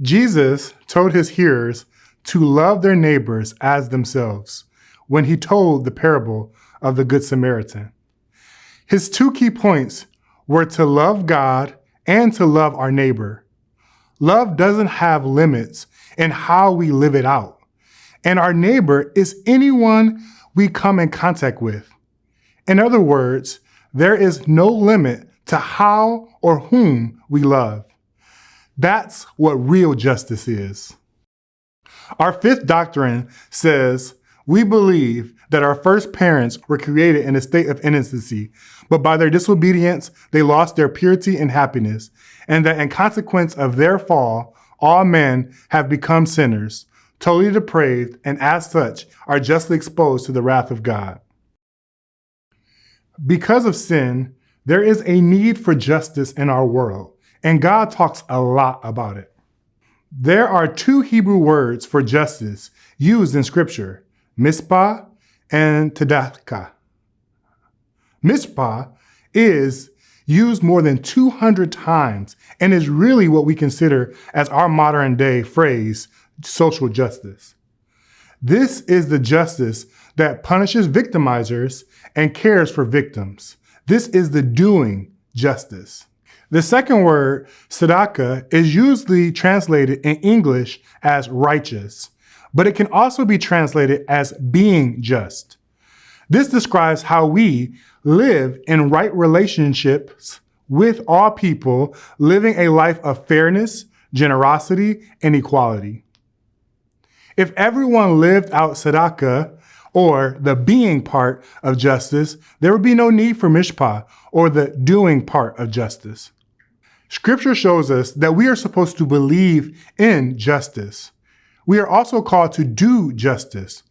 Jesus told his hearers to love their neighbors as themselves when he told the parable of the Good Samaritan. His two key points were to love God and to love our neighbor. Love doesn't have limits in how we live it out. And our neighbor is anyone we come in contact with. In other words, there is no limit to how or whom we love. That's what real justice is. Our fifth doctrine says we believe that our first parents were created in a state of innocency, but by their disobedience, they lost their purity and happiness, and that in consequence of their fall, all men have become sinners, totally depraved, and as such are justly exposed to the wrath of God. Because of sin, there is a need for justice in our world, and God talks a lot about it. There are two Hebrew words for justice used in Scripture, mishpah and tzedakah. Mishpah is used more than 200 times and is really what we consider as our modern day phrase, social justice. This is the justice that punishes victimizers and cares for victims. This is the doing justice. The second word, tzedakah, is usually translated in English as righteous, but it can also be translated as being just. This describes how we live in right relationships with all people, living a life of fairness, generosity, and equality. If everyone lived out tzedakah, or the being part of justice, there would be no need for mishpah, or the doing part of justice. Scripture shows us that we are supposed to believe in justice. We are also called to do justice.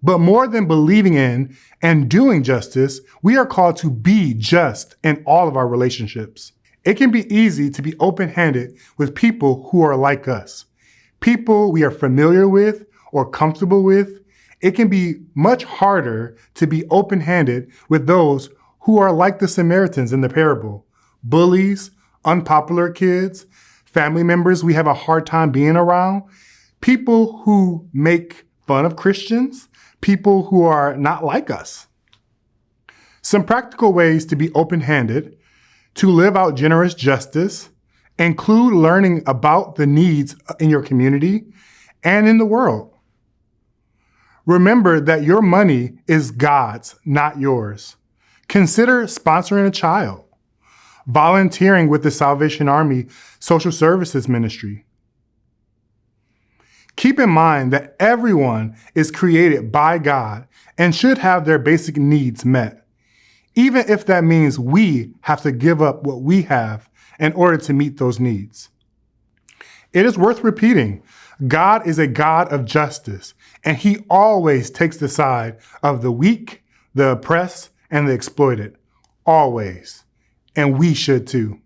But more than believing in and doing justice, we are called to be just in all of our relationships. It can be easy to be open-handed with people who are like us, people we are familiar with or comfortable with. It can be much harder to be open-handed with those who are like the Samaritans in the parable, bullies, unpopular kids, family members we have a hard time being around, people who make fun of Christians, people who are not like us. Some practical ways to be open-handed, to live out generous justice, include learning about the needs in your community and in the world. Remember that your money is God's, not yours. Consider sponsoring a child, volunteering with the Salvation Army Social Services Ministry. Keep in mind that everyone is created by God and should have their basic needs met, even if that means we have to give up what we have in order to meet those needs. It is worth repeating, God is a God of justice, and he always takes the side of the weak, the oppressed, and the exploited. Always. And we should too.